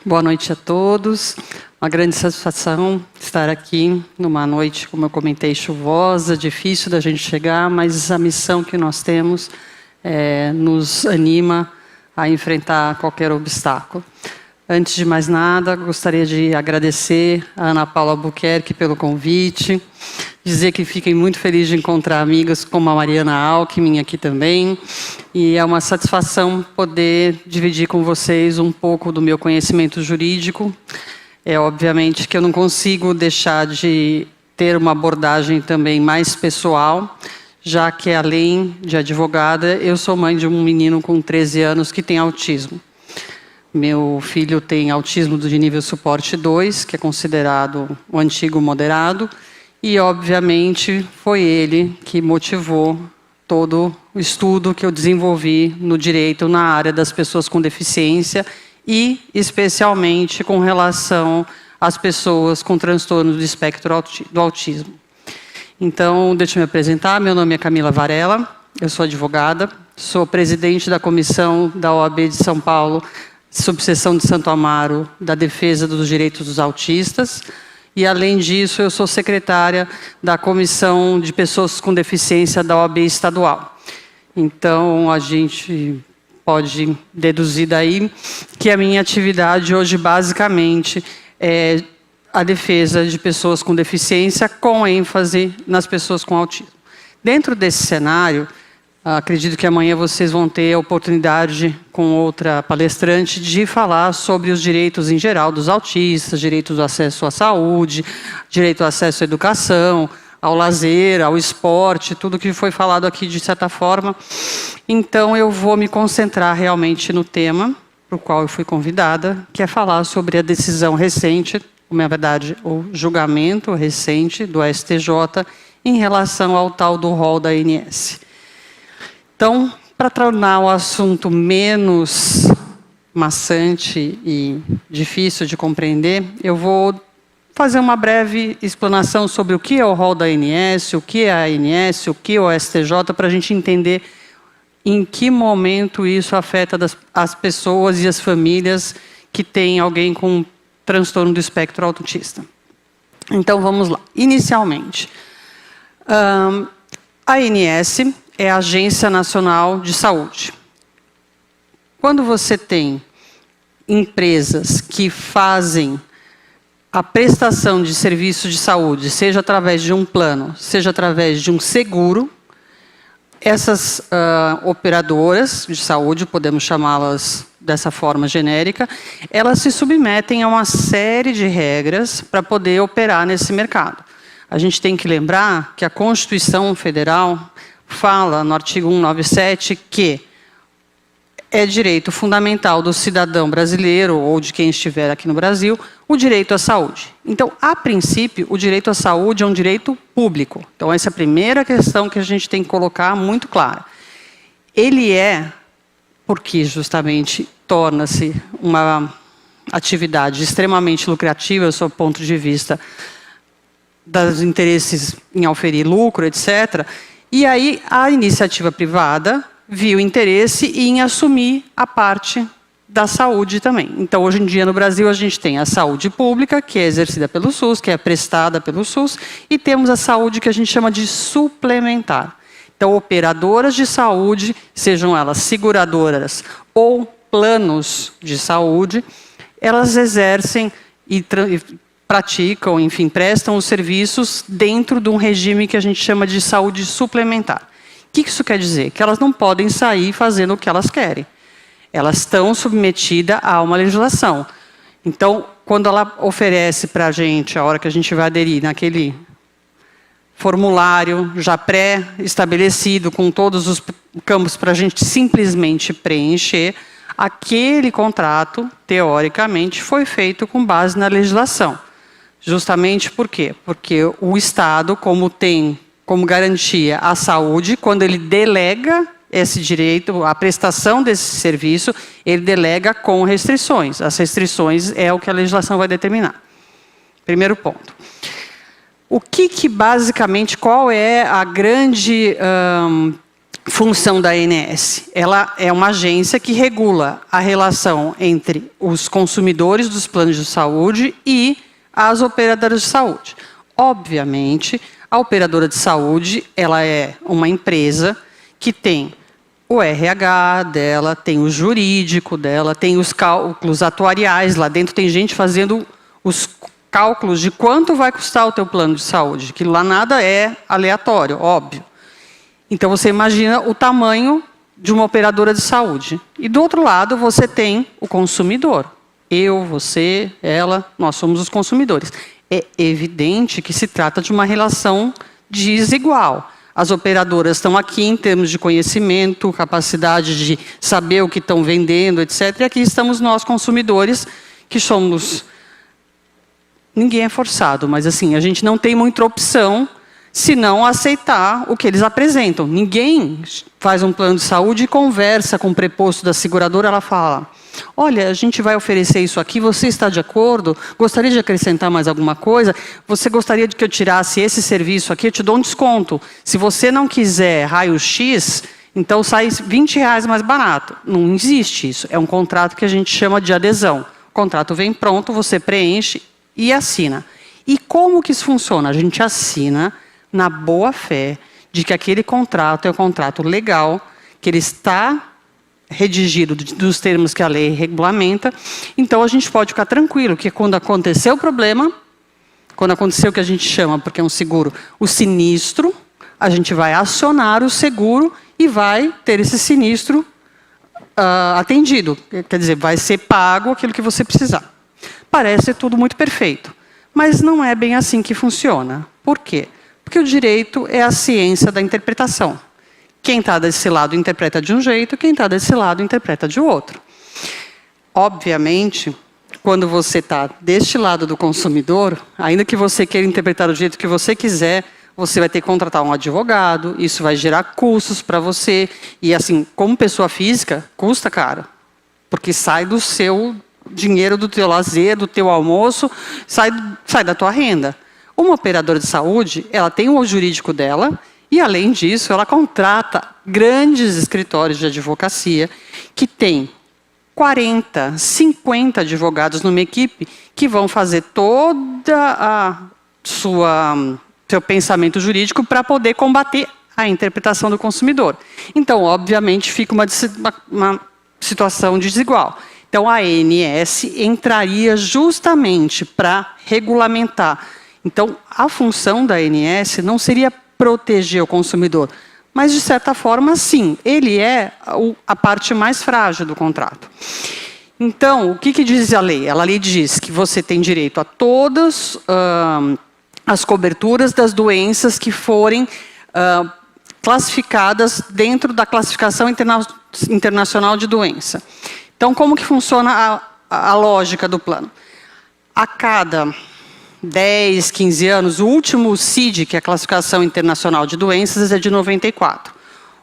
Boa noite a todos. Uma grande satisfação estar aqui numa noite, como eu comentei, chuvosa, difícil da gente chegar, mas a missão que nós temos nos anima a enfrentar qualquer obstáculo. Antes de mais nada, gostaria de agradecer a Ana Paula Albuquerque pelo convite, dizer que fiquei muito feliz de encontrar amigas como a Mariana Alckmin aqui também, e é uma satisfação poder dividir com vocês um pouco do meu conhecimento jurídico. Obviamente que eu não consigo deixar de ter uma abordagem também mais pessoal, já que além de advogada, eu sou mãe de um menino com 13 anos que tem autismo. Meu filho tem autismo de nível suporte 2, que é considerado o antigo moderado, e, obviamente, foi ele que motivou todo o estudo que eu desenvolvi no direito na área das pessoas com deficiência e, especialmente, com relação às pessoas com transtorno do espectro do autismo. Então, deixa eu me apresentar. Meu nome é Camila Varela, eu sou advogada, sou presidente da comissão da OAB de São Paulo, subseção de Santo Amaro, da defesa dos direitos dos autistas. E, além disso, eu sou secretária da Comissão de Pessoas com Deficiência da OAB estadual. Então, a gente pode deduzir daí que a minha atividade hoje, basicamente, é a defesa de pessoas com deficiência, com ênfase nas pessoas com autismo. Dentro desse cenário, acredito que amanhã vocês vão ter a oportunidade, com outra palestrante, de falar sobre os direitos em geral dos autistas, direito do acesso à saúde, direito ao acesso à educação, ao lazer, ao esporte, tudo que foi falado aqui de certa forma. Então eu vou me concentrar realmente no tema para o qual eu fui convidada, que é falar sobre a decisão recente, na verdade, o julgamento recente do STJ em relação ao tal do rol da ANS. Então, para tornar o assunto menos maçante e difícil de compreender, eu vou fazer uma breve explanação sobre o que é o rol da ANS, o que é a ANS, o que é o STJ, para a gente entender em que momento isso afeta as pessoas e as famílias que têm alguém com transtorno do espectro autista. Então, vamos lá. Inicialmente, a ANS é a Agência Nacional de Saúde. Quando você tem empresas que fazem a prestação de serviços de saúde, seja através de um plano, seja através de um seguro, essas operadoras de saúde, podemos chamá-las dessa forma genérica, elas se submetem a uma série de regras para poder operar nesse mercado. A gente tem que lembrar que a Constituição Federal fala, no artigo 197, que é direito fundamental do cidadão brasileiro, ou de quem estiver aqui no Brasil, o direito à saúde. Então, a princípio, o direito à saúde é um direito público. Então, essa é a primeira questão que a gente tem que colocar muito clara. Ele é, porque justamente torna-se uma atividade extremamente lucrativa, sob o ponto de vista dos interesses em oferir lucro, etc., e aí a iniciativa privada viu interesse em assumir a parte da saúde também. Então, hoje em dia, no Brasil, a gente tem a saúde pública, que é exercida pelo SUS, que é prestada pelo SUS, e temos a saúde que a gente chama de suplementar. Então, operadoras de saúde, sejam elas seguradoras ou planos de saúde, elas exercem e praticam, enfim, prestam os serviços dentro de um regime que a gente chama de saúde suplementar. O que isso quer dizer? Que elas não podem sair fazendo o que elas querem. Elas estão submetidas a uma legislação. Então, quando ela oferece para a gente, a hora que a gente vai aderir naquele formulário já pré-estabelecido, com todos os campos para a gente simplesmente preencher, aquele contrato, teoricamente, foi feito com base na legislação. Justamente por quê? Porque o Estado, como tem como garantia a saúde, quando ele delega esse direito, a prestação desse serviço, ele delega com restrições. As restrições é o que a legislação vai determinar. Primeiro ponto. O que basicamente, qual é a grande função da ANS? Ela é uma agência que regula a relação entre os consumidores dos planos de saúde e as operadoras de saúde. Obviamente, a operadora de saúde, ela é uma empresa que tem o RH dela, tem o jurídico dela, tem os cálculos atuariais. Lá dentro tem gente fazendo os cálculos de quanto vai custar o teu plano de saúde. Que lá nada é aleatório, óbvio. Então, você imagina o tamanho de uma operadora de saúde. E, do outro lado, você tem o consumidor. Eu, você, ela, nós somos os consumidores. É evidente que se trata de uma relação desigual. As operadoras estão aqui em termos de conhecimento, capacidade de saber o que estão vendendo, etc. E aqui estamos nós, consumidores, que somos... Ninguém é forçado, mas assim, a gente não tem muita opção se não aceitar o que eles apresentam. Ninguém faz um plano de saúde e conversa com o preposto da seguradora, ela fala, olha, a gente vai oferecer isso aqui, você está de acordo? Gostaria de acrescentar mais alguma coisa? Você gostaria de que eu tirasse esse serviço aqui? Eu te dou um desconto. Se você não quiser raio-x, então sai R$20 mais barato. Não existe isso. É um contrato que a gente chama de adesão. O contrato vem pronto, você preenche e assina. E como que isso funciona? A gente assina na boa fé de que aquele contrato é um contrato legal, que ele está redigido dos termos que a lei regulamenta. Então, a gente pode ficar tranquilo que quando acontecer o problema, quando acontecer o que a gente chama, porque é um seguro, o sinistro, a gente vai acionar o seguro e vai ter esse sinistro atendido. Quer dizer, vai ser pago aquilo que você precisar. Parece tudo muito perfeito, mas não é bem assim que funciona. Por quê? Porque o direito é a ciência da interpretação. Quem está desse lado interpreta de um jeito, quem está desse lado interpreta de outro. Obviamente, quando você está deste lado do consumidor, ainda que você queira interpretar do jeito que você quiser, você vai ter que contratar um advogado, isso vai gerar custos para você. E assim, como pessoa física, custa caro. Porque sai do seu dinheiro, do teu lazer, do teu almoço, sai da tua renda. Uma operadora de saúde, ela tem o jurídico dela e, além disso, ela contrata grandes escritórios de advocacia que têm 40, 50 advogados numa equipe que vão fazer toda seu pensamento jurídico para poder combater a interpretação do consumidor. Então, obviamente, fica uma situação desigual. Então, a ANS entraria justamente para regulamentar. Então, a função da ANS não seria proteger o consumidor, mas, de certa forma, sim, ele é a parte mais frágil do contrato. Então, o que diz a lei? A lei diz que você tem direito a todas as coberturas das doenças que forem classificadas dentro da classificação internacional de doença. Então, como que funciona a lógica do plano? A cada 10, 15 anos, o último CID, que é a Classificação Internacional de Doenças, é de 94.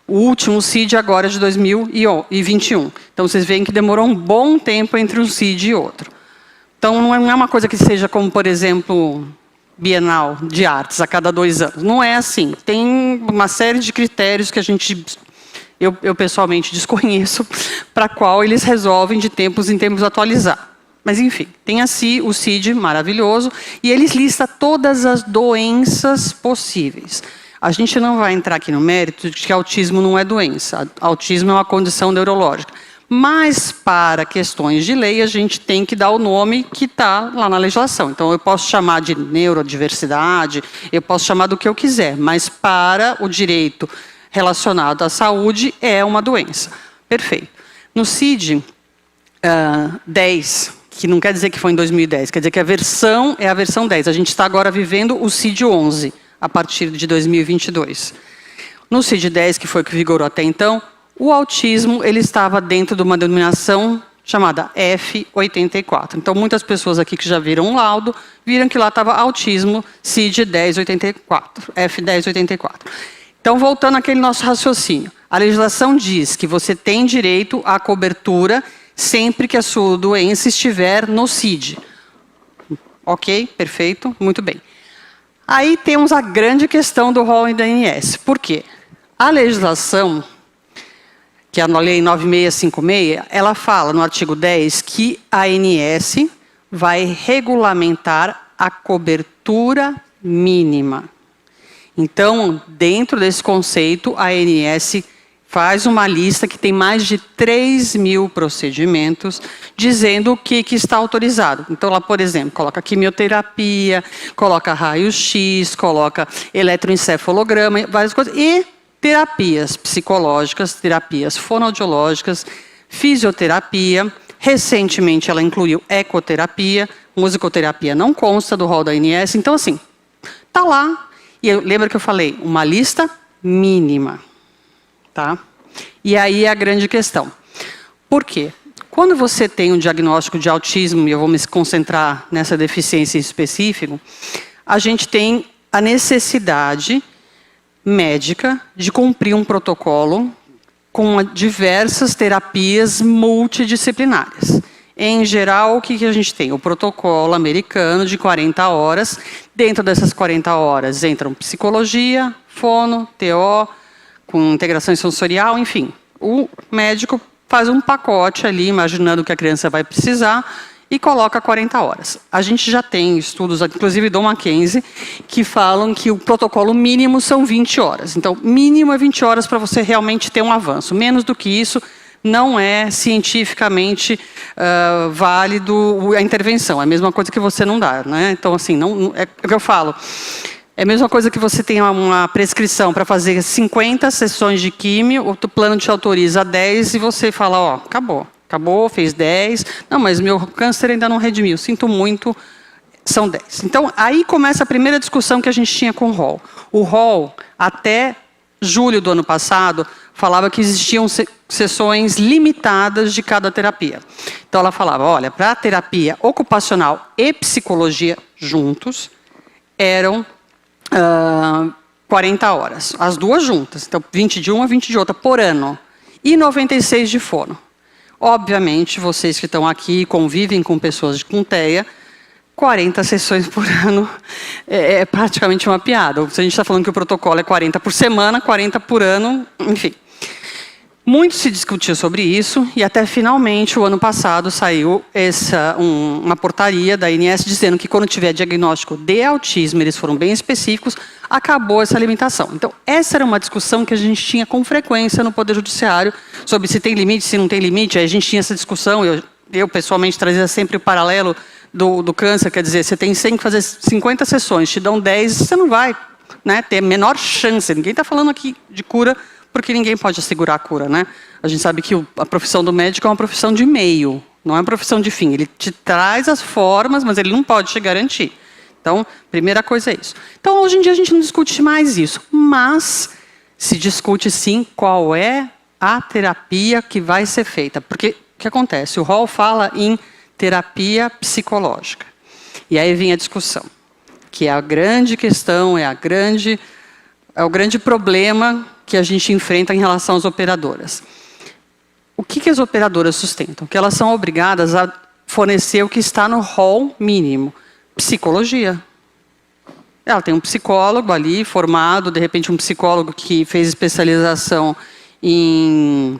O último CID agora é de 2021. Então, vocês veem que demorou um bom tempo entre um CID e outro. Então, não é uma coisa que seja como, por exemplo, Bienal de Artes, a cada 2 anos. Não é assim. Tem uma série de critérios que eu pessoalmente desconheço, para qual eles resolvem de tempos em tempos atualizar. Mas, enfim, tem assim o CID maravilhoso, e eles listam todas as doenças possíveis. A gente não vai entrar aqui no mérito de que autismo não é doença. Autismo é uma condição neurológica. Mas, para questões de lei, a gente tem que dar o nome que está lá na legislação. Então, eu posso chamar de neurodiversidade, eu posso chamar do que eu quiser, mas para o direito relacionado à saúde é uma doença. Perfeito. No CID 10, que não quer dizer que foi em 2010, quer dizer que a versão é a versão 10. A gente está agora vivendo o CID 11, a partir de 2022. No CID 10, que foi o que vigorou até então, o autismo ele estava dentro de uma denominação chamada F84. Então, muitas pessoas aqui que já viram um laudo, viram que lá estava autismo CID 1084, F1084. Então, voltando àquele nosso raciocínio. A legislação diz que você tem direito à cobertura sempre que a sua doença estiver no CID. Ok? Perfeito? Muito bem. Aí temos a grande questão do rol da ANS. Por quê? A legislação que é a Lei 9656, ela fala no artigo 10 que a ANS vai regulamentar a cobertura mínima. Então, dentro desse conceito, a ANS faz uma lista que tem mais de 3.000 procedimentos, dizendo o que está autorizado. Então, lá, por exemplo, coloca quimioterapia, coloca raio-x, coloca eletroencefalograma, várias coisas, e terapias psicológicas, terapias fonoaudiológicas, fisioterapia. Recentemente, ela incluiu ecoterapia, musicoterapia não consta do rol da ANS. Então, assim, está lá. E lembra que eu falei? Uma lista mínima. Tá? E aí é a grande questão. Por quê? Quando você tem um diagnóstico de autismo, e eu vou me concentrar nessa deficiência em específico, a gente tem a necessidade médica de cumprir um protocolo com diversas terapias multidisciplinares. Em geral, o que a gente tem? O protocolo americano de 40 horas. Dentro dessas 40 horas entram psicologia, fono, TO, com integração sensorial, enfim. O médico faz um pacote ali, imaginando o que a criança vai precisar, e coloca 40 horas. A gente já tem estudos, inclusive do Mackenzie, que falam que o protocolo mínimo são 20 horas. Então, mínimo é 20 horas para você realmente ter um avanço. Menos do que isso, não é cientificamente válido a intervenção. É a mesma coisa que você não dá, né? Então, assim, é o que eu falo. É a mesma coisa que você tem uma prescrição para fazer 50 sessões de químio, o plano te autoriza 10 e você fala, ó, acabou, fez 10. Não, mas meu câncer ainda não redimiu. Sinto muito, são 10. Então, aí começa a primeira discussão que a gente tinha com o rol. O rol, até julho do ano passado, falava que existiam sessões limitadas de cada terapia. Então, ela falava, olha, para a terapia ocupacional e psicologia juntos, eram 40 horas. As duas juntas. Então, 20 de uma, 20 de outra, por ano. E 96 de fono. Obviamente, vocês que estão aqui convivem com pessoas com TEA, 40 sessões por ano é praticamente uma piada. Se a gente está falando que o protocolo é 40 por semana, 40 por ano, enfim. Muito se discutiu sobre isso e até finalmente, o ano passado, saiu uma portaria da ANS dizendo que quando tiver diagnóstico de autismo, eles foram bem específicos, acabou essa limitação. Então, essa era uma discussão que a gente tinha com frequência no Poder Judiciário, sobre se tem limite, se não tem limite. Aí a gente tinha essa discussão, eu pessoalmente trazia sempre o paralelo do câncer, quer dizer, você tem que fazer 50 sessões, te dão 10, você não vai, né, ter a menor chance. Ninguém está falando aqui de cura, porque ninguém pode assegurar a cura, né? A gente sabe que a profissão do médico é uma profissão de meio, não é uma profissão de fim. Ele te traz as formas, mas ele não pode te garantir. Então, primeira coisa é isso. Então, hoje em dia a gente não discute mais isso, mas se discute sim qual é a terapia que vai ser feita. Porque o que acontece? O rol fala em terapia psicológica. E aí vem a discussão, que é a grande questão, é o grande problema que a gente enfrenta em relação às operadoras. O que as operadoras sustentam? Que elas são obrigadas a fornecer o que está no rol mínimo. Psicologia. Ela tem um psicólogo ali, formado, de repente um psicólogo que fez especialização em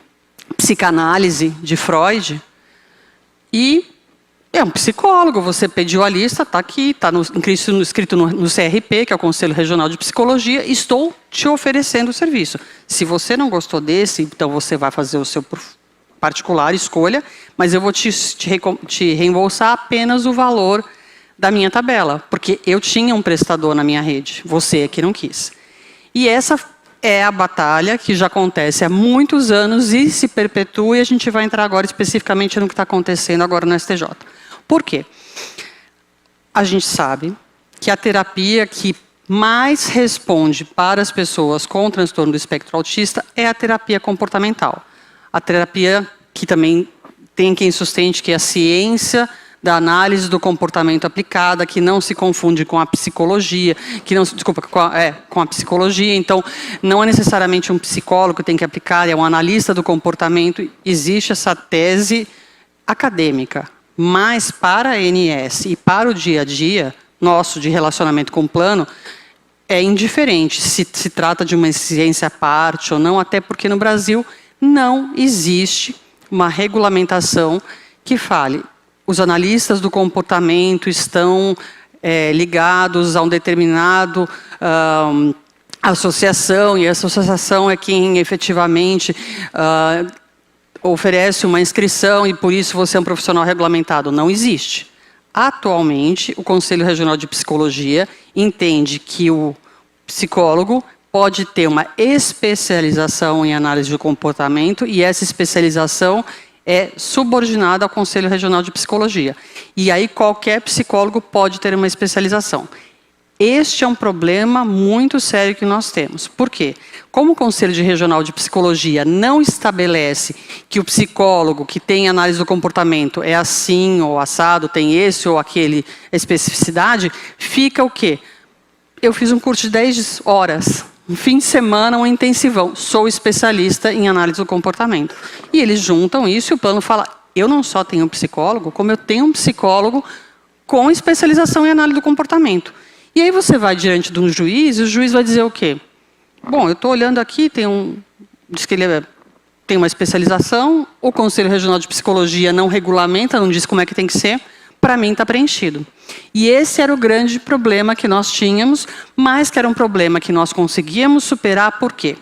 psicanálise de Freud, e é um psicólogo, você pediu a lista, está aqui, está escrito no CRP, que é o Conselho Regional de Psicologia, estou te oferecendo o serviço. Se você não gostou desse, então você vai fazer o seu particular, escolha, mas eu vou te reembolsar apenas o valor da minha tabela, porque eu tinha um prestador na minha rede, você é que não quis. E essa é a batalha que já acontece há muitos anos e se perpetua, e a gente vai entrar agora especificamente no que está acontecendo agora no STJ. Por quê? A gente sabe que a terapia que mais responde para as pessoas com transtorno do espectro autista é a terapia comportamental. A terapia que também tem quem sustente que é a ciência da análise do comportamento aplicada, que não se confunde com a psicologia, com a psicologia. Então, não é necessariamente um psicólogo que tem que aplicar, é um analista do comportamento. Existe essa tese acadêmica. Mas para a ANS e para o dia a dia nosso de relacionamento com o plano, é indiferente se trata de uma ciência à parte ou não, até porque no Brasil não existe uma regulamentação que fale os analistas do comportamento estão ligados a um determinado associação, e essa associação é quem efetivamente oferece uma inscrição e por isso você é um profissional regulamentado. Não existe. Atualmente, o Conselho Regional de Psicologia entende que o psicólogo pode ter uma especialização em análise do comportamento e essa especialização é subordinada ao Conselho Regional de Psicologia. E aí qualquer psicólogo pode ter uma especialização. Este é um problema muito sério que nós temos. Por quê? Como o Conselho Regional de Psicologia não estabelece que o psicólogo que tem análise do comportamento é assim ou assado, tem esse ou aquele especificidade, fica o quê? Eu fiz um curso de 10 horas, um fim de semana, um intensivão. Sou especialista em análise do comportamento. E eles juntam isso e o plano fala, eu não só tenho um psicólogo, como eu tenho um psicólogo com especialização em análise do comportamento. E aí você vai diante de um juiz, e o juiz vai dizer o quê? Bom, eu estou olhando aqui, diz que ele tem uma especialização, o Conselho Regional de Psicologia não regulamenta, não diz como é que tem que ser, para mim está preenchido. E esse era o grande problema que nós tínhamos, mas que era um problema que nós conseguíamos superar, por quê?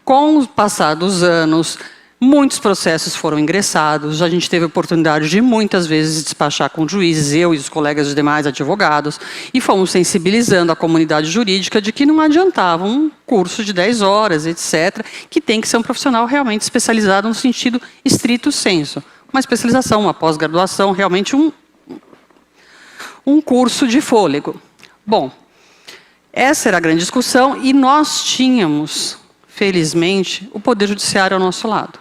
Com o passar dos anos, muitos processos foram ingressados, a gente teve a oportunidade de muitas vezes despachar com juízes, eu e os colegas de demais advogados, e fomos sensibilizando a comunidade jurídica de que não adiantava um curso de 10 horas, etc., que tem que ser um profissional realmente especializado no sentido estrito sensu. Uma especialização, uma pós-graduação, realmente um curso de fôlego. Bom, essa era a grande discussão e nós tínhamos, felizmente, o Poder Judiciário ao nosso lado.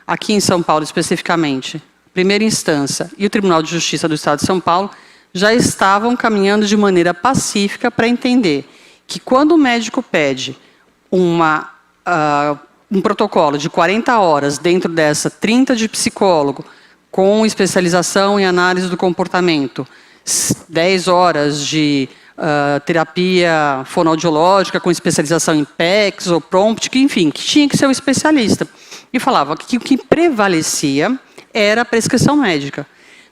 Aqui em São Paulo, especificamente, primeira instância e o Tribunal de Justiça do Estado de São Paulo já estavam caminhando de maneira pacífica para entender que quando o médico pede um protocolo de 40 horas, dentro dessa 30 de psicólogo, com especialização em análise do comportamento, 10 horas de terapia fonoaudiológica com especialização em PECs ou PROMPT, que, enfim, que tinha que ser um especialista. E falava que o que prevalecia era a prescrição médica,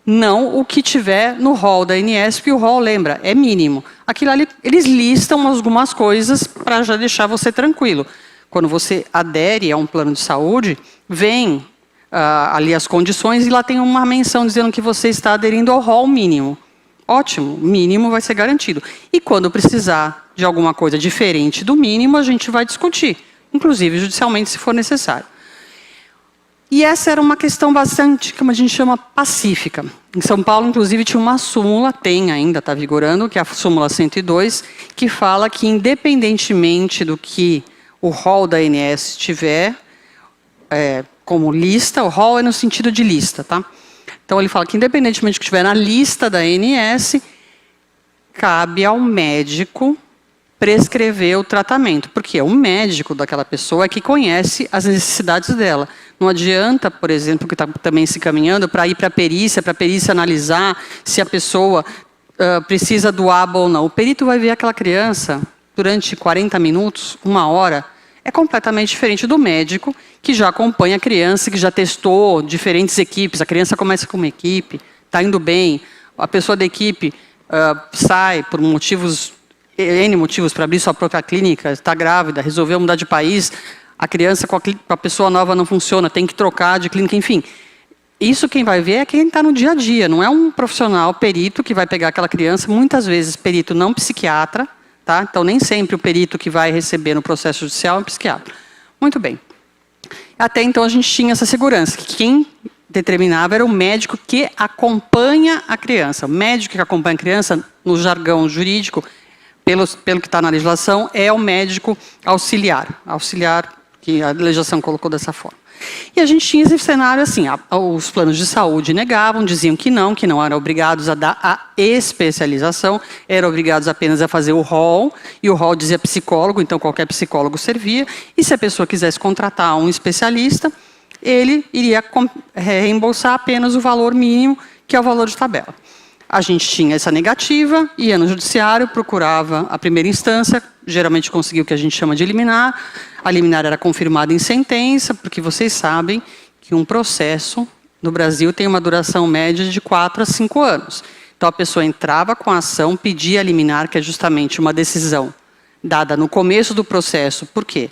não o que tiver no rol da ANS, porque o rol, lembra, é mínimo. Aquilo ali, eles listam algumas coisas para já deixar você tranquilo. Quando você adere a um plano de saúde, vem ali as condições e lá tem uma menção dizendo que você está aderindo ao rol mínimo. Ótimo, mínimo vai ser garantido. E quando precisar de alguma coisa diferente do mínimo, a gente vai discutir, inclusive judicialmente, se for necessário. E essa era uma questão bastante, como a gente chama, pacífica. Em São Paulo, inclusive, tinha uma súmula, tem ainda, está vigorando, que é a súmula 102, que fala que, independentemente do que o rol da ANS tiver como lista, o rol é no sentido de lista, tá? Então, ele fala que, independentemente do que estiver na lista da ANS, cabe ao médico prescrever o tratamento, porque é o médico daquela pessoa que conhece as necessidades dela. Não adianta, por exemplo, que está também se caminhando para ir para a perícia analisar se a pessoa precisa do ABA ou não. O perito vai ver aquela criança durante 40 minutos, 1 hora, é completamente diferente do médico que já acompanha a criança, que já testou diferentes equipes. A criança começa com uma equipe, está indo bem, a pessoa da equipe sai por N motivos para abrir sua própria clínica, está grávida, resolveu mudar de país, a criança com a pessoa nova não funciona, tem que trocar de clínica, enfim. Isso quem vai ver é quem está no dia a dia, não é um profissional perito que vai pegar aquela criança, muitas vezes perito não psiquiatra, tá? Então nem sempre o perito que vai receber no processo judicial é um psiquiatra. Muito bem. Até então a gente tinha essa segurança, que quem determinava era o médico que acompanha a criança. O médico que acompanha a criança, no jargão jurídico, pelo que está na legislação, é o médico auxiliar. Auxiliar, que a legislação colocou dessa forma. E a gente tinha esse cenário assim, os planos de saúde negavam, diziam que não eram obrigados a dar a especialização, eram obrigados apenas a fazer o rol, e o rol dizia psicólogo, então qualquer psicólogo servia, e se a pessoa quisesse contratar um especialista, ele iria reembolsar apenas o valor mínimo, que é o valor de tabela. A gente tinha essa negativa, ia no judiciário, procurava a primeira instância, geralmente conseguiu o que a gente chama de liminar. A liminar era confirmada em sentença, porque vocês sabem que um processo no Brasil tem uma duração média de 4 a 5 anos. Então a pessoa entrava com a ação, pedia a liminar, que é justamente uma decisão dada no começo do processo. Por quê?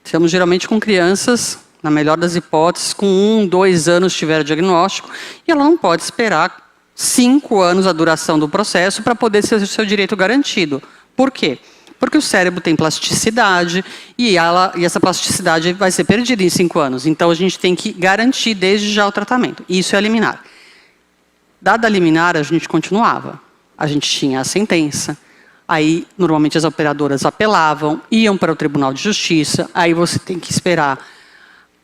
Estamos geralmente com crianças, na melhor das hipóteses, com 1, 2 anos tiveram diagnóstico, e ela não pode esperar 5 anos a duração do processo para poder ter o seu direito garantido. Por quê? Porque o cérebro tem plasticidade e essa plasticidade vai ser perdida em 5 anos. Então a gente tem que garantir desde já o tratamento. Isso é a liminar. Dada a liminar, a gente continuava. A gente tinha a sentença. Aí, normalmente, as operadoras apelavam, iam para o Tribunal de Justiça. Aí você tem que esperar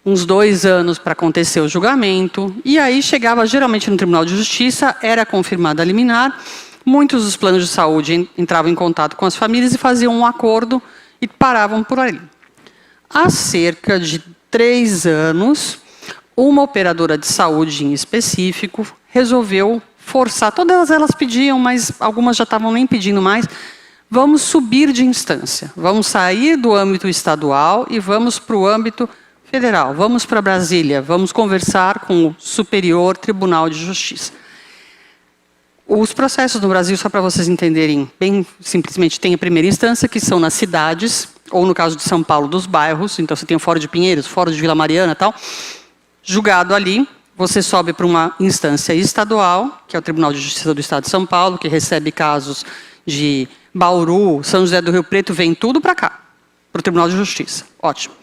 uns 2 anos para acontecer o julgamento. E aí chegava, geralmente, no Tribunal de Justiça, era confirmada a liminar. Muitos dos planos de saúde entravam em contato com as famílias e faziam um acordo e paravam por ali. Há cerca de 3 anos, uma operadora de saúde em específico resolveu forçar, todas elas pediam, mas algumas já estavam nem pedindo mais, vamos subir de instância, vamos sair do âmbito estadual e vamos para o âmbito federal, vamos para Brasília, vamos conversar com o Superior Tribunal de Justiça. Os processos no Brasil, só para vocês entenderem, bem simplesmente, tem a primeira instância, que são nas cidades, ou no caso de São Paulo, dos bairros, então você tem o Fórum de Pinheiros, Fórum de Vila Mariana e tal, julgado ali, você sobe para uma instância estadual, que é o Tribunal de Justiça do Estado de São Paulo, que recebe casos de Bauru, São José do Rio Preto, vem tudo para cá, para o Tribunal de Justiça. Ótimo.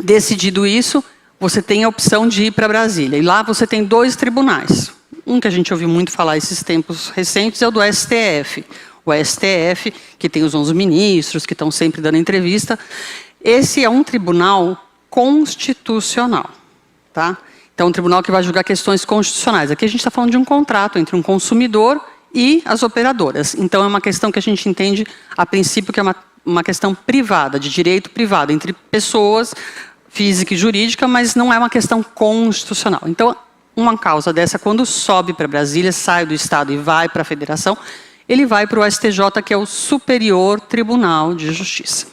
Decidido isso, você tem a opção de ir para Brasília. E lá você tem 2 tribunais. Um que a gente ouviu muito falar esses tempos recentes é o do STF. O STF, que tem os 11 ministros, que estão sempre dando entrevista. Esse é um tribunal constitucional. Tá? Então, um tribunal que vai julgar questões constitucionais. Aqui a gente está falando de um contrato entre um consumidor e as operadoras. Então, é uma questão que a gente entende, a princípio, que é uma questão privada, de direito privado, entre pessoas, física e jurídica, mas não é uma questão constitucional. Então, uma causa dessa, quando sobe para Brasília, sai do Estado e vai para a Federação, ele vai para o STJ, que é o Superior Tribunal de Justiça.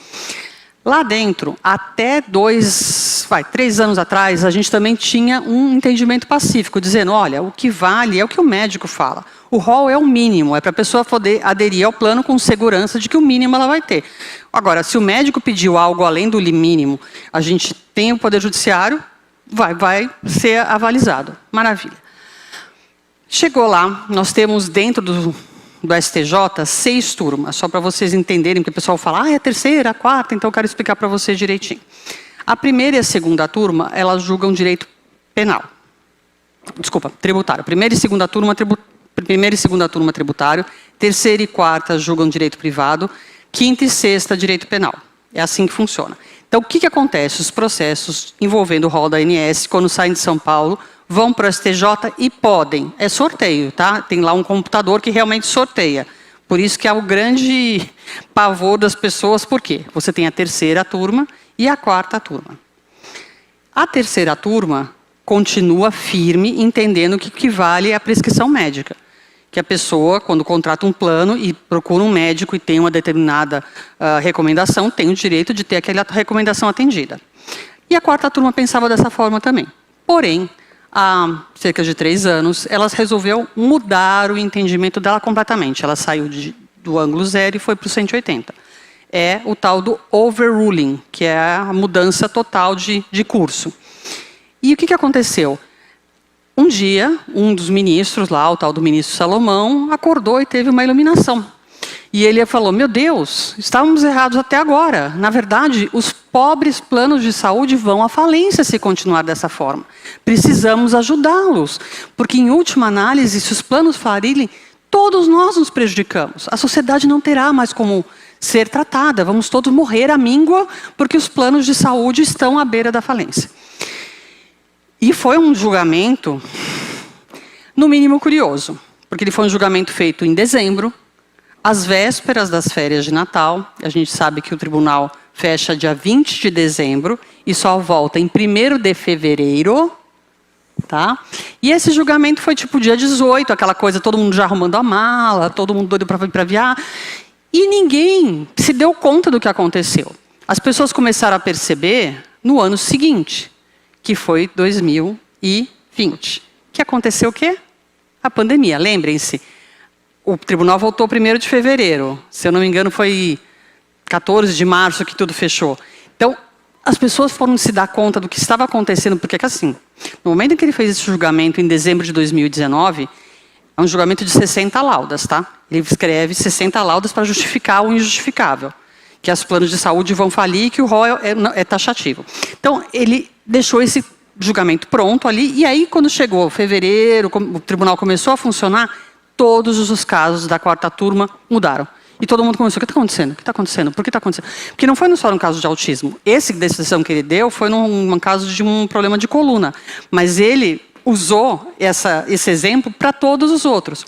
Lá dentro, até 3 anos atrás, a gente também tinha um entendimento pacífico, dizendo, olha, o que vale é o que o médico fala. O rol é o mínimo, é para a pessoa poder aderir ao plano com segurança de que o mínimo ela vai ter. Agora, se o médico pediu algo além do mínimo, a gente tem o Poder Judiciário, vai ser avalizado. Maravilha. Chegou lá, nós temos dentro do STJ 6 turmas, só para vocês entenderem, porque o pessoal fala, é a terceira, a quarta, então eu quero explicar para vocês direitinho. A primeira e a segunda turma, elas julgam direito penal. Desculpa, tributário. Primeira e segunda turma tributário, terceira e quarta julgam direito privado, quinta e sexta direito penal. É assim que funciona. Então, o que acontece? Os processos envolvendo o rol da ANS, quando saem de São Paulo, vão para o STJ e podem. É sorteio, tá? Tem lá um computador que realmente sorteia. Por isso que é o grande pavor das pessoas. Por quê? Você tem a terceira turma e a quarta turma. A terceira turma continua firme, entendendo que o que vale é a prescrição médica. Que a pessoa, quando contrata um plano e procura um médico e tem uma determinada recomendação, tem o direito de ter aquela recomendação atendida. E a quarta turma pensava dessa forma também. Porém, há cerca de 3 anos, ela resolveu mudar o entendimento dela completamente. Ela saiu do ângulo 0 e foi para o 180. É o tal do overruling, que é a mudança total de curso. E o que aconteceu? Um dia, um dos ministros lá, o tal do ministro Salomão, acordou e teve uma iluminação. E ele falou, meu Deus, estávamos errados até agora. Na verdade, os pobres planos de saúde vão à falência se continuar dessa forma. Precisamos ajudá-los, porque em última análise, se os planos falirem, todos nós nos prejudicamos. A sociedade não terá mais como ser tratada, vamos todos morrer à míngua, porque os planos de saúde estão à beira da falência. E foi um julgamento, no mínimo curioso, porque ele foi um julgamento feito em dezembro, às vésperas das férias de Natal. A gente sabe que o tribunal fecha dia 20 de dezembro e só volta em 1º de fevereiro. Tá? E esse julgamento foi tipo dia 18, aquela coisa, todo mundo já arrumando a mala, todo mundo doido para aviar. E ninguém se deu conta do que aconteceu. As pessoas começaram a perceber no ano seguinte, que foi 2020. Que aconteceu o quê? A pandemia. Lembrem-se, o tribunal voltou 1º de fevereiro. Se eu não me engano, foi 14 de março que tudo fechou. Então, as pessoas foram se dar conta do que estava acontecendo, porque assim, no momento em que ele fez esse julgamento, em dezembro de 2019, é um julgamento de 60 laudas, tá? Ele escreve 60 laudas para justificar o injustificável, que os planos de saúde vão falir e que o rol é taxativo. Então, ele deixou esse julgamento pronto ali, e aí, quando chegou fevereiro, o tribunal começou a funcionar, todos os casos da 4ª turma mudaram. E todo mundo começou, o que está acontecendo? O que está acontecendo? Por que está acontecendo? Porque não foi só no caso de autismo. Essa decisão que ele deu foi num caso de um problema de coluna. Mas ele usou esse exemplo para todos os outros.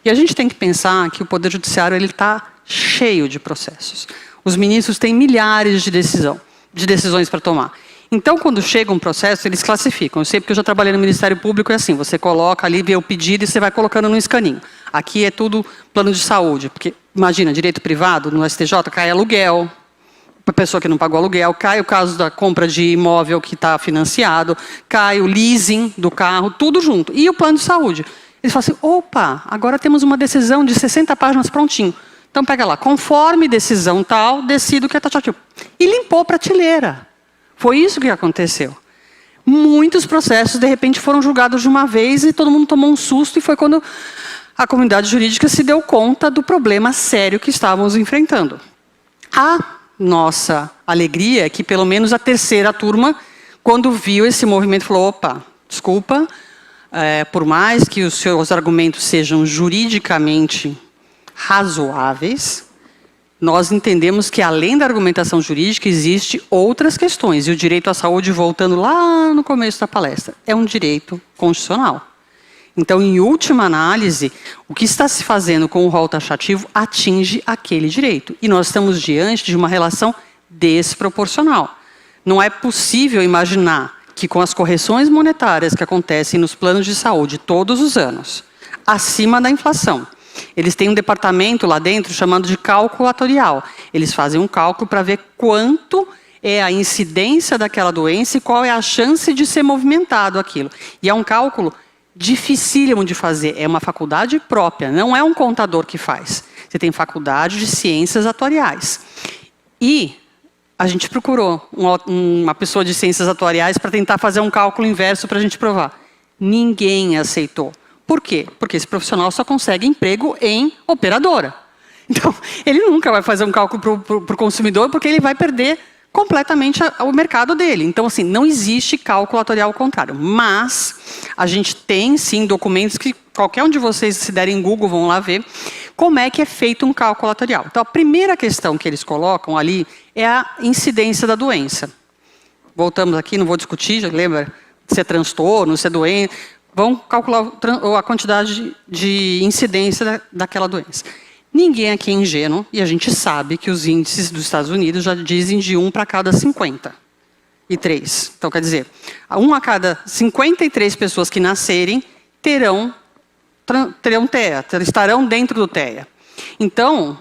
E a gente tem que pensar que o Poder Judiciário está cheio de processos. Os ministros têm milhares de decisões para tomar. Então, quando chega um processo, eles classificam. Eu sei porque eu já trabalhei no Ministério Público, é assim, você coloca ali, vê o pedido e você vai colocando no escaninho. Aqui é tudo plano de saúde, porque, imagina, direito privado, no STJ, cai aluguel, para a pessoa que não pagou aluguel, cai o caso da compra de imóvel que está financiado, cai o leasing do carro, tudo junto. E o plano de saúde. Eles falam assim, opa, agora temos uma decisão de 60 páginas prontinho. Então, pega lá, conforme decisão tal, decido o que é taxativo. E limpou a prateleira. Foi isso que aconteceu. Muitos processos, de repente, foram julgados de uma vez e todo mundo tomou um susto, e foi quando a comunidade jurídica se deu conta do problema sério que estávamos enfrentando. A nossa alegria é que, pelo menos, a 3ª turma, quando viu esse movimento, falou, opa, desculpa, por mais que os seus argumentos sejam juridicamente razoáveis, nós entendemos que, além da argumentação jurídica, existem outras questões. E o direito à saúde, voltando lá no começo da palestra, é um direito constitucional. Então, em última análise, o que está se fazendo com o rol taxativo atinge aquele direito. E nós estamos diante de uma relação desproporcional. Não é possível imaginar que, com as correções monetárias que acontecem nos planos de saúde todos os anos, acima da inflação, eles têm um departamento lá dentro chamado de cálculo atuarial. Eles fazem um cálculo para ver quanto é a incidência daquela doença e qual é a chance de ser movimentado aquilo. E é um cálculo dificílimo de fazer. É uma faculdade própria, não é um contador que faz. Você tem faculdade de ciências atuariais. E a gente procurou uma pessoa de ciências atuariais para tentar fazer um cálculo inverso para a gente provar. Ninguém aceitou. Por quê? Porque esse profissional só consegue emprego em operadora. Então, ele nunca vai fazer um cálculo para o consumidor, porque ele vai perder completamente o mercado dele. Então, assim, não existe cálculo atuarial ao contrário. Mas a gente tem, sim, documentos que qualquer um de vocês, se derem Google, vão lá ver como é que é feito um cálculo atuarial. Então, a primeira questão que eles colocam ali é a incidência da doença. Voltamos aqui, não vou discutir, já lembra? Se é transtorno, se é doença. Vão calcular a quantidade de incidência daquela doença. Ninguém aqui é ingênuo, e a gente sabe que os índices dos Estados Unidos já dizem de 1 para cada 53. Então, quer dizer, 1 a cada 53 pessoas que nascerem terão TEA, estarão dentro do TEA. Então,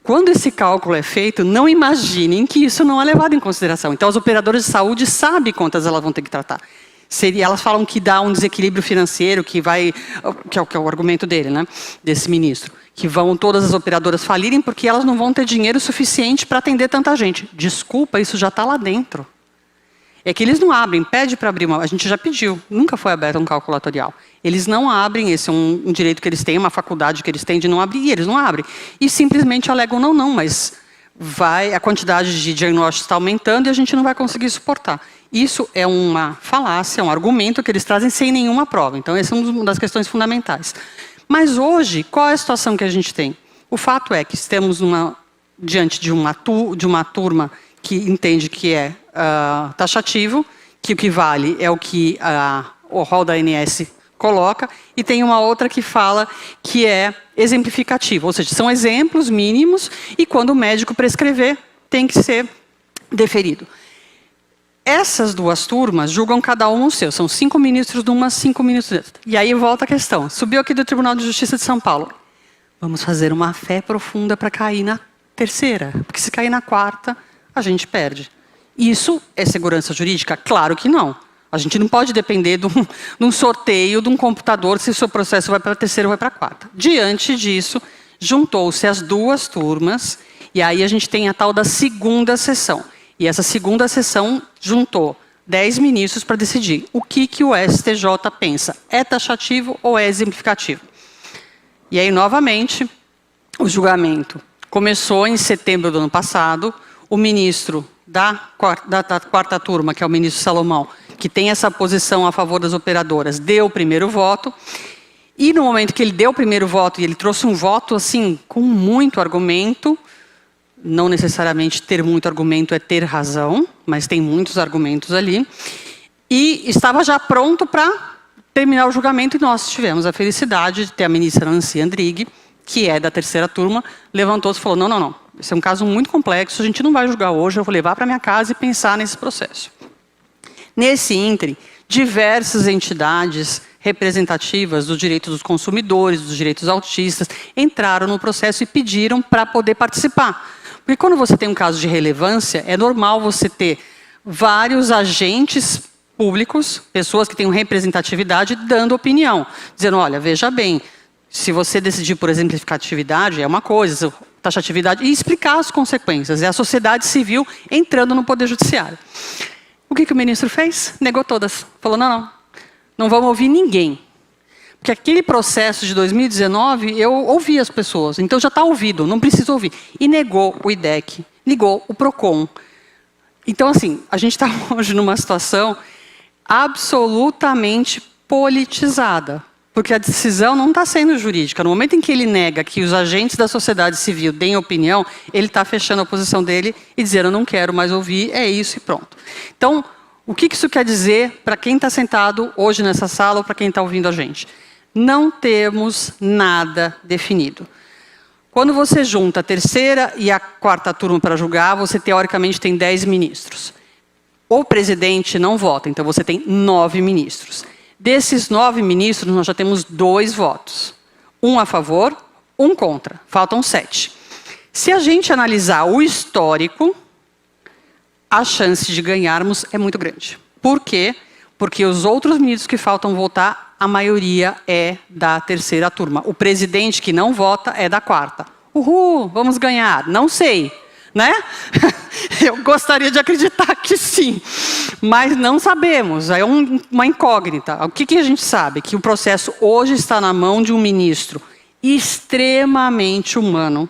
quando esse cálculo é feito, não imaginem que isso não é levado em consideração. Então, as operadoras de saúde sabem quantas elas vão ter que tratar. Elas falam que dá um desequilíbrio financeiro, que é o argumento dele, né, desse ministro, que vão todas as operadoras falirem porque elas não vão ter dinheiro suficiente para atender tanta gente. Desculpa, isso já está lá dentro. É que eles não abrem, pede para abrir a gente já pediu, nunca foi aberto um cálculo atuarial. Eles não abrem, esse é um direito que eles têm, uma faculdade que eles têm de não abrir, e eles não abrem. E simplesmente alegam, não, mas a quantidade de diagnósticos está aumentando e a gente não vai conseguir suportar. Isso é uma falácia, um argumento que eles trazem sem nenhuma prova. Então, essa é uma das questões fundamentais. Mas hoje, qual é a situação que a gente tem? O fato é que estamos diante de uma turma que entende que é taxativo, que o que vale é o que o rol da ANS coloca, e tem uma outra que fala que é exemplificativo, ou seja, são exemplos mínimos, e quando o médico prescrever, tem que ser deferido. Essas duas turmas julgam cada um o seu. São 5 ministros numa, 5 ministros de outra. E aí volta a questão. Subiu aqui do Tribunal de Justiça de São Paulo. Vamos fazer uma fé profunda para cair na terceira. Porque se cair na quarta, a gente perde. Isso é segurança jurídica? Claro que não. A gente não pode depender de um sorteio de um computador se o seu processo vai para a terceira ou vai para a quarta. Diante disso, juntou-se as duas turmas e aí a gente tem a tal da segunda sessão. E essa segunda sessão juntou 10 ministros para decidir o que o STJ pensa. É taxativo ou é exemplificativo? E aí, novamente, o julgamento começou em setembro do ano passado. O ministro da quarta turma, que é o ministro Salomão, que tem essa posição a favor das operadoras, deu o primeiro voto. E no momento que ele deu o primeiro voto, e ele trouxe um voto assim com muito argumento, não necessariamente ter muito argumento é ter razão, mas tem muitos argumentos ali, e estava já pronto para terminar o julgamento, e nós tivemos a felicidade de ter a ministra Nancy Andrighi, que é da terceira turma, levantou-se e falou, não, esse é um caso muito complexo, a gente não vai julgar hoje, eu vou levar para minha casa e pensar nesse processo. Nesse ínterim, diversas entidades representativas dos direitos dos consumidores, dos direitos autistas, entraram no processo e pediram para poder participar. Porque quando você tem um caso de relevância, é normal você ter vários agentes públicos, pessoas que têm representatividade, dando opinião. Dizendo, olha, veja bem, se você decidir por exemplificatividade, é uma coisa, taxatividade, e explicar as consequências. É a sociedade civil entrando no Poder Judiciário. O que o ministro fez? Negou todas. Falou, não vamos ouvir ninguém. Porque aquele processo de 2019, eu ouvi as pessoas, então já está ouvido, não precisa ouvir. E negou o IDEC, negou o PROCON. Então, assim, a gente está hoje numa situação absolutamente politizada, porque a decisão não está sendo jurídica. No momento em que ele nega que os agentes da sociedade civil deem opinião, ele está fechando a posição dele e dizendo, eu não quero mais ouvir, é isso e pronto. Então, o que isso quer dizer para quem está sentado hoje nessa sala ou para quem está ouvindo a gente? Não temos nada definido. Quando você junta a terceira e a quarta turma para julgar, você teoricamente tem 10 ministros. O presidente não vota, então você tem 9 ministros. Desses 9 ministros, nós já temos 2 votos. Um a favor, um contra. Faltam 7. Se a gente analisar o histórico, a chance de ganharmos é muito grande. Por quê? Porque os outros ministros que faltam votar, a maioria é da terceira turma. O presidente que não vota é da quarta. Uhul, vamos ganhar. Não sei, né? Eu gostaria de acreditar que sim, mas não sabemos. É uma incógnita. O que a gente sabe? Que o processo hoje está na mão de um ministro extremamente humano,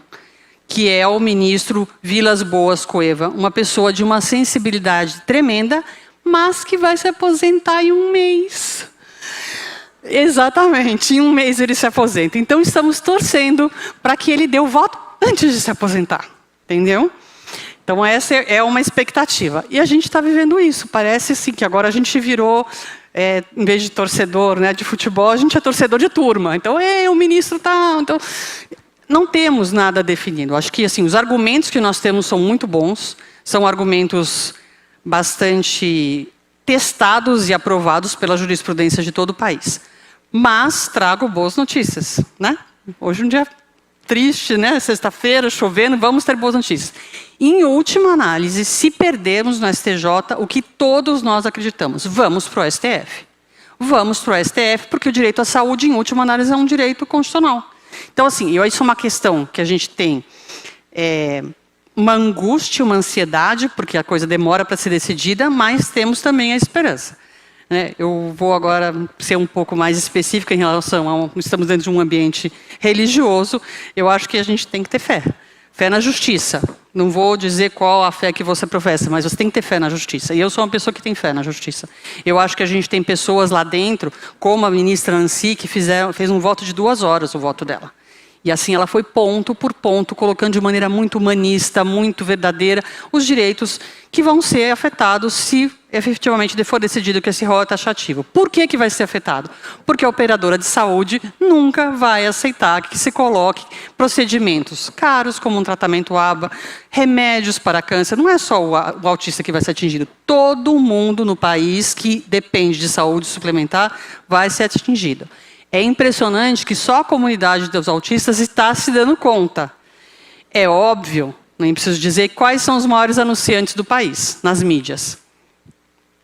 que é o ministro Vilas Boas Cueva, uma pessoa de uma sensibilidade tremenda, mas que vai se aposentar em 1 mês. Exatamente, em 1 mês ele se aposenta. Então estamos torcendo para que ele dê o voto antes de se aposentar, entendeu? Então essa é uma expectativa. E a gente está vivendo isso. Parece assim que agora a gente virou, em vez de torcedor, né, de futebol, a gente é torcedor de turma. Então, o ministro está... Então, não temos nada definido. Acho que assim, os argumentos que nós temos são muito bons, são argumentos bastante testados e aprovados pela jurisprudência de todo o país. Mas trago boas notícias, né? Hoje é um dia triste, né? Sexta-feira, chovendo, vamos ter boas notícias. Em última análise, se perdermos no STJ, o que todos nós acreditamos, vamos para o STF. Vamos para o STF porque o direito à saúde, em última análise, é um direito constitucional. Então, assim, isso é uma questão que a gente tem uma angústia, uma ansiedade, porque a coisa demora para ser decidida, mas temos também a esperança. Eu vou agora ser um pouco mais específica em relação estamos dentro de um ambiente religioso, eu acho que a gente tem que ter fé. Fé na justiça. Não vou dizer qual a fé que você professa, mas você tem que ter fé na justiça. E eu sou uma pessoa que tem fé na justiça. Eu acho que a gente tem pessoas lá dentro, como a ministra Nancy, que fez um voto de 2 horas, o voto dela. E assim ela foi ponto por ponto, colocando de maneira muito humanista, muito verdadeira, os direitos que vão ser afetados se efetivamente for decidido que esse rol é taxativo. Por que vai ser afetado? Porque a operadora de saúde nunca vai aceitar que se coloque procedimentos caros, como um tratamento ABA, remédios para câncer. Não é só o autista que vai ser atingido. Todo mundo no país que depende de saúde suplementar vai ser atingido. É impressionante que só a comunidade dos autistas está se dando conta. É óbvio, nem preciso dizer quais são os maiores anunciantes do país, nas mídias.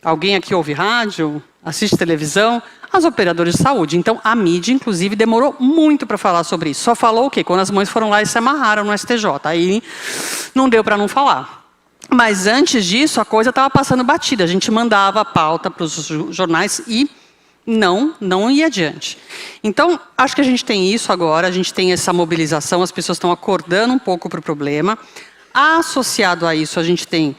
Alguém aqui ouve rádio, assiste televisão? As operadoras de saúde. Então, a mídia, inclusive, demorou muito para falar sobre isso. Só falou o quê? Quando as mães foram lá e se amarraram no STJ. Aí não deu para não falar. Mas antes disso, a coisa estava passando batida. A gente mandava a pauta para os jornais e não ia adiante. Então, acho que a gente tem isso agora, a gente tem essa mobilização, as pessoas estão acordando um pouco para o problema. Associado a isso, a gente tem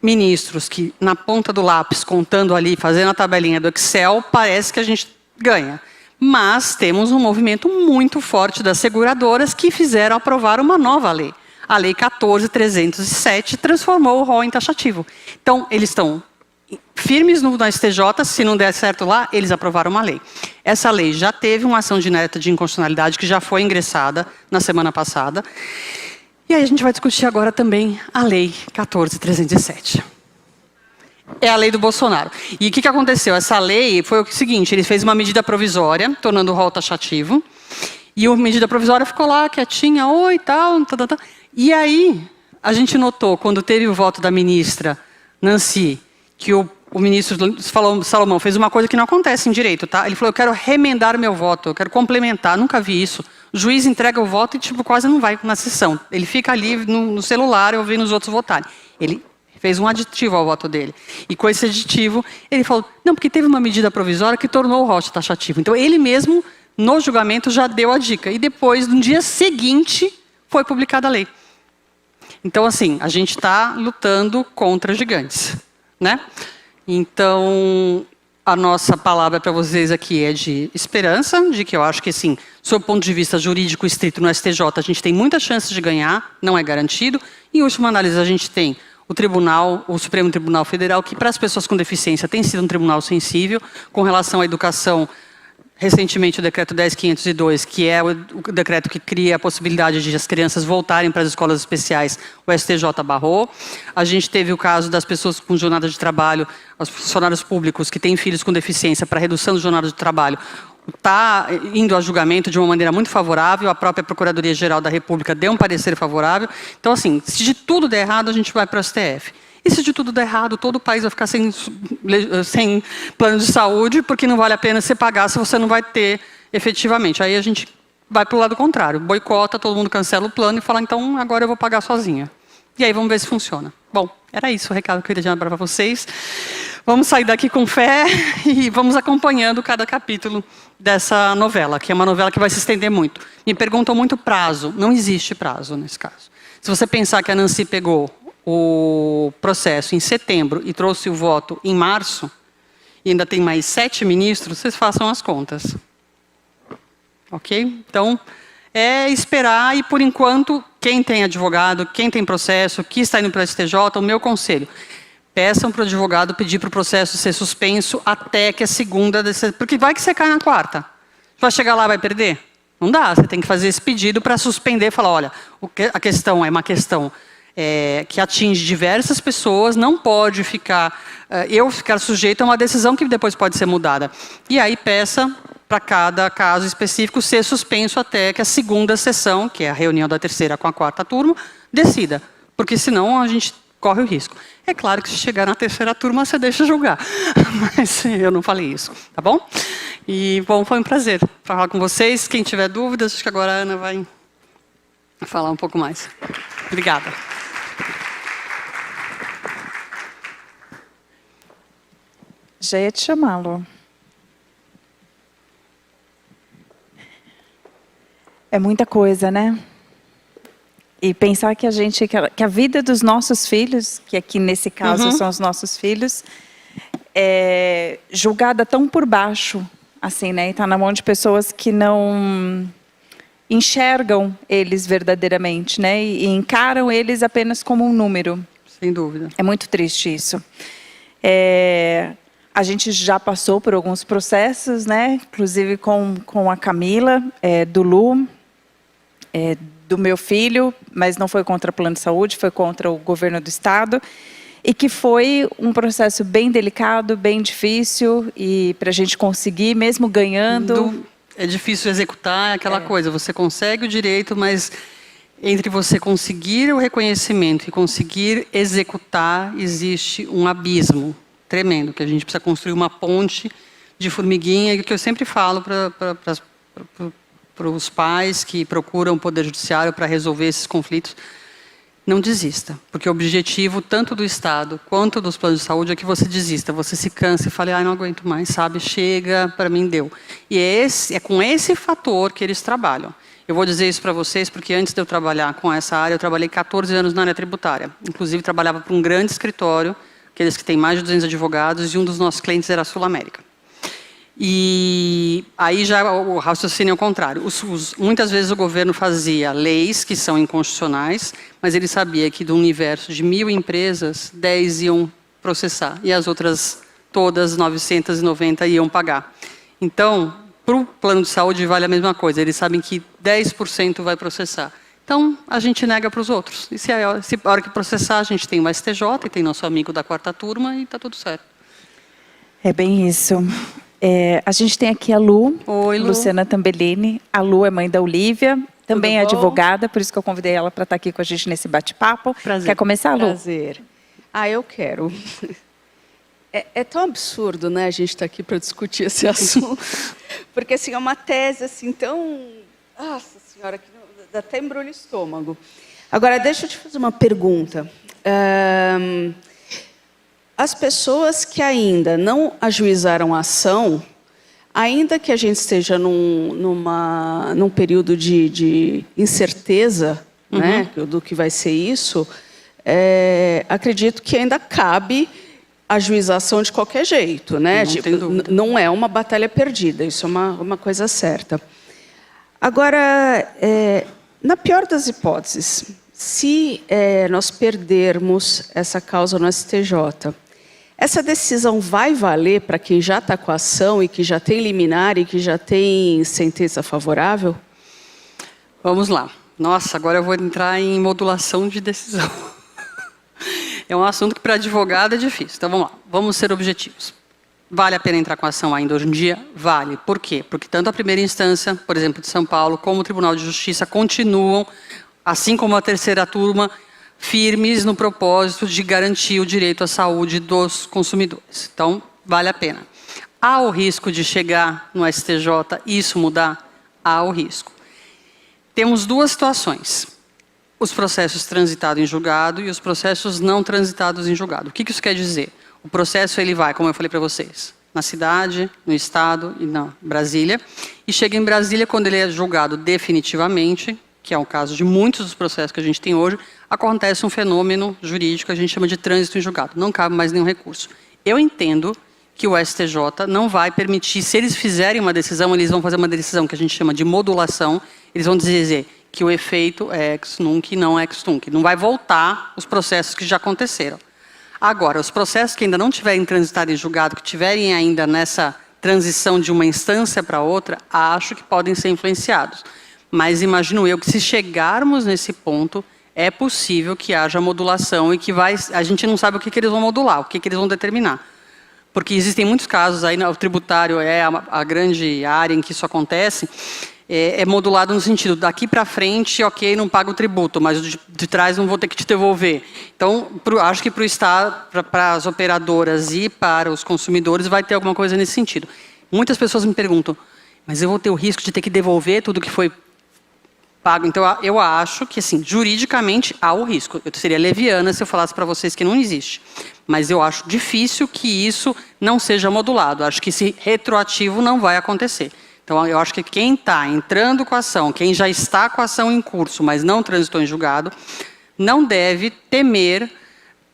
ministros que, na ponta do lápis, contando ali, fazendo a tabelinha do Excel, parece que a gente ganha. Mas temos um movimento muito forte das seguradoras que fizeram aprovar uma nova lei. A Lei 14.307 transformou o rol em taxativo. Então, eles estão firmes no STJ, se não der certo lá, eles aprovaram uma lei. Essa lei já teve uma ação direta de inconstitucionalidade que já foi ingressada na semana passada. E aí a gente vai discutir agora também a Lei 14.307. É a lei do Bolsonaro. E o que aconteceu? Essa lei foi o seguinte, ele fez uma medida provisória, tornando o rol taxativo, e a medida provisória ficou lá, quietinha, oi, tal. E aí, a gente notou, quando teve o voto da ministra Nancy, que o ministro Salomão fez uma coisa que não acontece em direito, tá? Ele falou, eu quero remendar meu voto, eu quero complementar, nunca vi isso. O juiz entrega o voto e quase não vai na sessão. Ele fica ali no celular ouvindo os outros votarem. Ele fez um aditivo ao voto dele. E com esse aditivo, ele falou, não, porque teve uma medida provisória que tornou o rol taxativo. Então, ele mesmo, no julgamento, já deu a dica. E depois, no dia seguinte, foi publicada a lei. Então, assim, a gente está lutando contra gigantes, né? Então, a nossa palavra para vocês aqui é de esperança, de que eu acho que, assim, sob o ponto de vista jurídico estrito no STJ, a gente tem muita chance de ganhar, não é garantido. Em última análise, a gente tem o tribunal, o Supremo Tribunal Federal, que para as pessoas com deficiência tem sido um tribunal sensível, com relação à educação. Recentemente, o decreto 10.502, que é o decreto que cria a possibilidade de as crianças voltarem para as escolas especiais, o STJ barrou. A gente teve o caso das pessoas com jornada de trabalho, os funcionários públicos que têm filhos com deficiência para redução da jornada de trabalho, está indo a julgamento de uma maneira muito favorável, a própria Procuradoria-Geral da República deu um parecer favorável. Então, assim, se de tudo der errado, a gente vai para o STF. E se de tudo der errado, todo o país vai ficar sem plano de saúde, porque não vale a pena você pagar se você não vai ter efetivamente. Aí a gente vai para o lado contrário, boicota, todo mundo cancela o plano e fala, então agora eu vou pagar sozinha. E aí vamos ver se funciona. Bom, era isso o recado que eu queria dar para vocês. Vamos sair daqui com fé e vamos acompanhando cada capítulo dessa novela, que é uma novela que vai se estender muito. Me perguntam muito prazo. Não existe prazo nesse caso. Se você pensar que a Nancy pegou o processo em setembro e trouxe o voto em março, e ainda tem mais 7 ministros, vocês façam as contas. Ok? Então, é esperar e, por enquanto, quem tem advogado, quem tem processo, que está indo para o STJ, o meu conselho, peçam para o advogado pedir para o processo ser suspenso até que a segunda... Porque vai que você cai na quarta. Vai chegar lá e vai perder? Não dá, você tem que fazer esse pedido para suspender e falar, olha, a questão é uma questão... que atinge diversas pessoas, não pode ficar sujeito a uma decisão que depois pode ser mudada. E aí peça para cada caso específico ser suspenso até que a segunda sessão, que é a reunião da terceira com a quarta turma, decida. Porque senão a gente corre o risco. É claro que se chegar na terceira turma, você deixa julgar. Mas eu não falei isso, tá bom? E, bom, foi um prazer falar com vocês. Quem tiver dúvidas, acho que agora a Ana vai falar um pouco mais. Obrigada. Já ia te chamá-lo. É muita coisa, né? E pensar que a vida dos nossos filhos, que aqui nesse caso são os nossos filhos, é julgada tão por baixo, assim, né? E está na mão de pessoas que não enxergam eles verdadeiramente, né? E encaram eles apenas como um número. Sem dúvida. É muito triste isso. A gente já passou por alguns processos, né? Inclusive com a Camila, do Lu, do meu filho, mas não foi contra o plano de saúde, foi contra o governo do estado, e que foi um processo bem delicado, bem difícil, e para a gente conseguir, mesmo ganhando... É difícil executar, é aquela coisa, você consegue o direito, mas entre você conseguir o reconhecimento e conseguir executar, existe um abismo tremendo, que a gente precisa construir uma ponte de formiguinha, que eu sempre falo para os pais que procuram o Poder Judiciário para resolver esses conflitos: não desista, porque o objetivo tanto do Estado quanto dos planos de saúde é que você desista, você se canse e fale, não aguento mais, sabe, chega, para mim deu. E é com esse fator que eles trabalham. Eu vou dizer isso para vocês porque antes de eu trabalhar com essa área, eu trabalhei 14 anos na área tributária. Inclusive, trabalhava para um grande escritório, aqueles que têm mais de 200 advogados, e um dos nossos clientes era a Sul América. E aí já o raciocínio é o contrário. Muitas vezes o governo fazia leis que são inconstitucionais, mas ele sabia que do universo de 1.000 empresas, 10 iam processar, e as outras todas, 990, iam pagar. Então, para o plano de saúde vale a mesma coisa, eles sabem que 10% vai processar. Então, a gente nega para os outros. E se a hora que processar, a gente tem o STJ, e tem nosso amigo da 4ª turma, e está tudo certo. É bem isso. A gente tem aqui a Lu, Oi, Lu. Luciana Tambellini. A Lu é mãe da Olivia, também é advogada, por isso que eu convidei ela para estar aqui com a gente nesse bate-papo. Prazer. Quer começar, Lu? Prazer. Eu quero. É tão absurdo, né, a gente estar aqui para discutir esse assunto, porque assim, é uma tese assim tão... Nossa Senhora, que dá até embrulho o estômago. Agora, deixa eu te fazer uma pergunta. As pessoas que ainda não ajuizaram a ação, ainda que a gente esteja num período de incerteza, né, do que vai ser isso, acredito que ainda cabe ajuização de qualquer jeito, né? Não é uma batalha perdida, isso é uma coisa certa. Agora, na pior das hipóteses, se nós perdermos essa causa no STJ, essa decisão vai valer para quem já está com a ação e que já tem liminar e que já tem sentença favorável? Vamos lá. Nossa, agora eu vou entrar em modulação de decisão. É um assunto que para advogado é difícil. Então vamos lá, vamos ser objetivos. Vale a pena entrar com a ação ainda hoje em dia? Vale. Por quê? Porque tanto a primeira instância, por exemplo, de São Paulo, como o Tribunal de Justiça continuam, assim como a 3ª turma, firmes no propósito de garantir o direito à saúde dos consumidores. Então, vale a pena. Há o risco de chegar no STJ e isso mudar? Há o risco. Temos duas situações: os processos transitados em julgado e os processos não transitados em julgado. O que isso quer dizer? O processo ele vai, como eu falei para vocês, na cidade, no estado e na Brasília. E chega em Brasília quando ele é julgado definitivamente, que é o caso de muitos dos processos que a gente tem hoje, acontece um fenômeno jurídico que a gente chama de trânsito em julgado. Não cabe mais nenhum recurso. Eu entendo que o STJ não vai permitir, se eles fizerem uma decisão, eles vão fazer uma decisão que a gente chama de modulação, eles vão dizer que o efeito é ex nunc e não ex nunc. Não vai voltar os processos que já aconteceram. Agora, os processos que ainda não tiverem transitado em julgado, que tiverem ainda nessa transição de uma instância para outra, acho que podem ser influenciados. Mas imagino eu que se chegarmos nesse ponto, é possível que haja modulação e que a gente não sabe o que eles vão modular, o que eles vão determinar. Porque existem muitos casos, aí o tributário é a grande área em que isso acontece, é modulado no sentido, daqui para frente, ok, não pago o tributo, mas de trás não vou ter que te devolver. Então, acho que para o Estado, para as operadoras e para os consumidores, vai ter alguma coisa nesse sentido. Muitas pessoas me perguntam, mas eu vou ter o risco de ter que devolver tudo que foi pago? Então, eu acho que, assim, juridicamente, há o risco. Eu seria leviana se eu falasse para vocês que não existe. Mas eu acho difícil que isso não seja modulado. Acho que esse retroativo não vai acontecer. Então, eu acho que quem está entrando com a ação, quem já está com a ação em curso, mas não transitou em julgado, não deve temer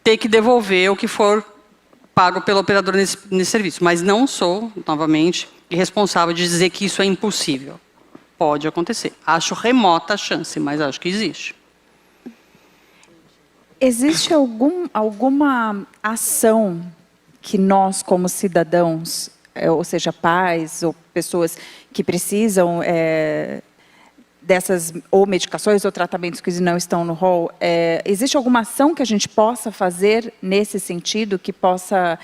ter que devolver o que for pago pelo operador nesse serviço. Mas não sou, novamente, responsável de dizer que isso é impossível. Pode acontecer. Acho remota a chance, mas acho que existe. Existe alguma ação que nós, como cidadãos, ou seja, pais ou pessoas que precisam dessas ou medicações ou tratamentos que não estão no rol, existe alguma ação que a gente possa fazer nesse sentido, que possa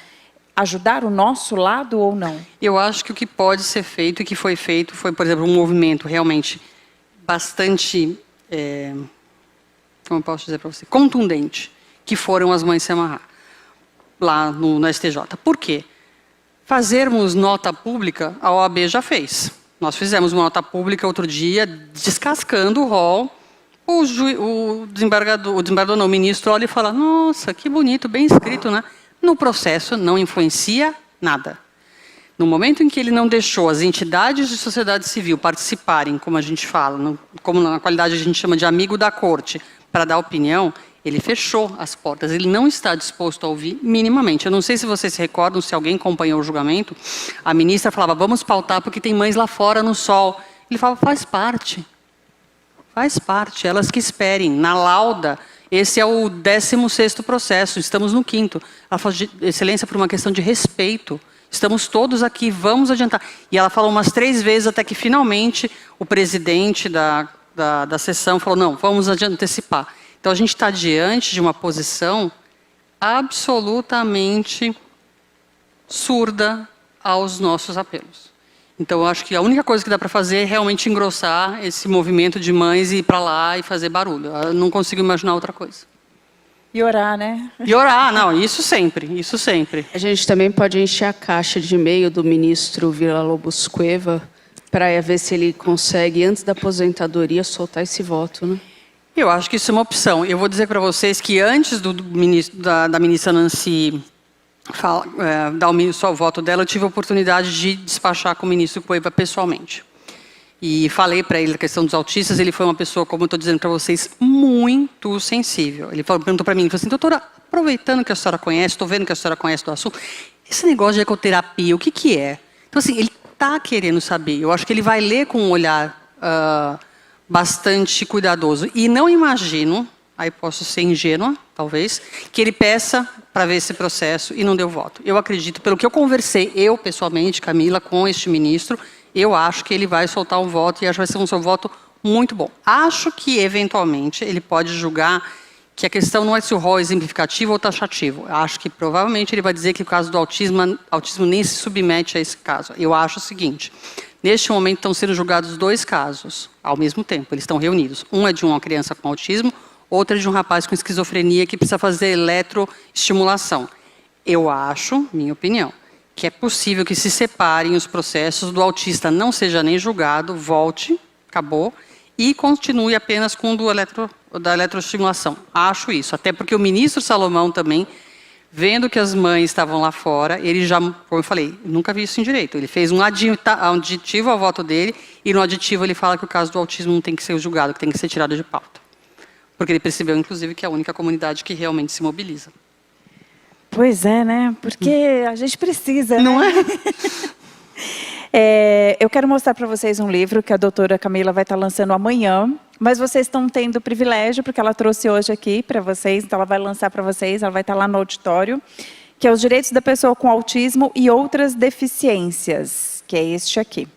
ajudar o nosso lado ou não? Eu acho que o que pode ser feito e que foi feito foi, por exemplo, um movimento realmente bastante, como eu posso dizer para você, contundente, que foram as mães se amarrar lá no STJ. Por quê? Fazermos nota pública, a OAB já fez. Nós fizemos uma nota pública outro dia, descascando o rol. O desembargador não, o ministro olha e fala, nossa, que bonito, bem escrito, né? No processo não influencia nada. No momento em que ele não deixou as entidades de sociedade civil participarem, como a gente fala, como na qualidade a gente chama de amigo da corte, para dar opinião, ele fechou as portas. Ele não está disposto a ouvir minimamente. Eu não sei se vocês se recordam, se alguém acompanhou o julgamento, a ministra falava, vamos pautar porque tem mães lá fora no sol. Ele falava, faz parte, elas que esperem. Na lauda, esse é o 16º processo, estamos no 5º. Ela falou, excelência, por uma questão de respeito, estamos todos aqui, vamos adiantar. E ela falou umas 3 vezes, até que finalmente o presidente da sessão falou, não, vamos antecipar. Então a gente está diante de uma posição absolutamente surda aos nossos apelos. Então eu acho que a única coisa que dá para fazer é realmente engrossar esse movimento de mães e ir para lá e fazer barulho. Eu não consigo imaginar outra coisa. E orar, né? E orar, não, isso sempre, isso sempre. A gente também pode encher a caixa de e-mail do ministro Villa-Lobos Cueva para ver se ele consegue, antes da aposentadoria, soltar esse voto, né? Eu acho que isso é uma opção. Eu vou dizer para vocês que antes da ministra Nancy dar o voto dela, eu tive a oportunidade de despachar com o ministro Cueva pessoalmente. E falei para ele a questão dos autistas, ele foi uma pessoa, como eu estou dizendo para vocês, muito sensível. Ele perguntou para mim, ele falou assim, doutora, aproveitando que a senhora conhece, estou vendo que a senhora conhece do assunto, esse negócio de ecoterapia, o que é? Então, assim, ele está querendo saber. Eu acho que ele vai ler com um olhar bastante cuidadoso. E não imagino, aí posso ser ingênua, talvez, que ele peça para ver esse processo e não deu voto. Eu acredito, pelo que eu conversei, eu pessoalmente, Camila, com este ministro, eu acho que ele vai soltar um voto e acho que vai ser um seu voto muito bom. Acho que, eventualmente, ele pode julgar que a questão não é se o rol é exemplificativo ou taxativo. Acho que, provavelmente, ele vai dizer que o caso do autismo nem se submete a esse caso. Eu acho o seguinte, neste momento estão sendo julgados 2 casos, ao mesmo tempo, eles estão reunidos. Um é de uma criança com autismo, outra é de um rapaz com esquizofrenia que precisa fazer eletroestimulação. Eu acho, minha opinião, que é possível que se separem os processos, do autista não seja nem julgado, volte, acabou, e continue apenas com o da eletroestimulação. Acho isso, até porque o ministro Salomão também, vendo que as mães estavam lá fora, ele já, como eu falei, nunca vi isso em direito, ele fez um aditivo ao voto dele, e no aditivo ele fala que o caso do autismo não tem que ser julgado, que tem que ser tirado de pauta. Porque ele percebeu, inclusive, que é a única comunidade que realmente se mobiliza. Pois é, né? Porque a gente precisa, não né? é? Eu quero mostrar para vocês um livro que a doutora Camila vai estar lançando amanhã, mas vocês estão tendo o privilégio, porque ela trouxe hoje aqui para vocês, então ela vai lançar para vocês, ela vai estar lá no auditório, que é Os Direitos da Pessoa com Autismo e Outras Deficiências, que é este aqui.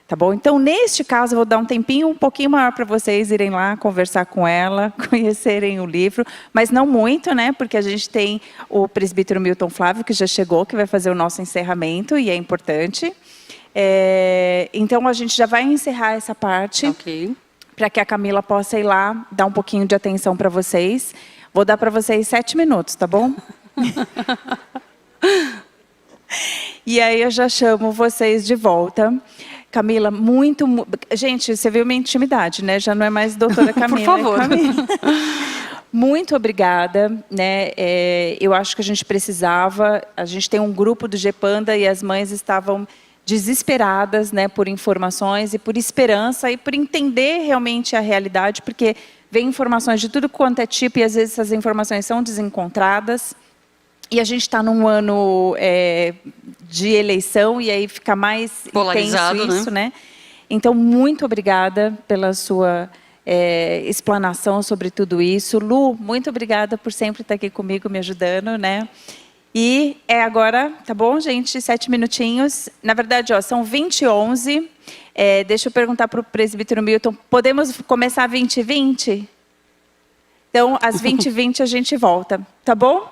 Tá bom? Então, neste caso, eu vou dar um tempinho um pouquinho maior para vocês irem lá conversar com ela, conhecerem o livro, mas não muito, né? Porque a gente tem o presbítero Milton Flávio, que já chegou, que vai fazer o nosso encerramento, e é importante. Então, a gente já vai encerrar essa parte, Ok. para que a Camila possa ir lá, dar um pouquinho de atenção para vocês. Vou dar para vocês 7 minutos, tá bom? E aí eu já chamo vocês de volta. Camila, gente, você viu minha intimidade, né? Já não é mais doutora Camila. Por favor. É Camila. Muito obrigada, né? Eu acho que a gente precisava, a gente tem um grupo do GEPANDA e as mães estavam desesperadas, né, por informações e por esperança e por entender realmente a realidade, porque vem informações de tudo quanto é tipo e às vezes essas informações são desencontradas. E a gente está num ano de eleição e aí fica mais polarizado, intenso isso, né? Então, muito obrigada pela sua explanação sobre tudo isso. Lu, muito obrigada por sempre estar aqui comigo, me ajudando, né? E agora, tá bom, gente? 7 minutinhos. Na verdade, ó, são 20h11. Deixa eu perguntar para o presbítero Milton, podemos começar 20h20? Então, às 20h20 a gente volta, tá bom?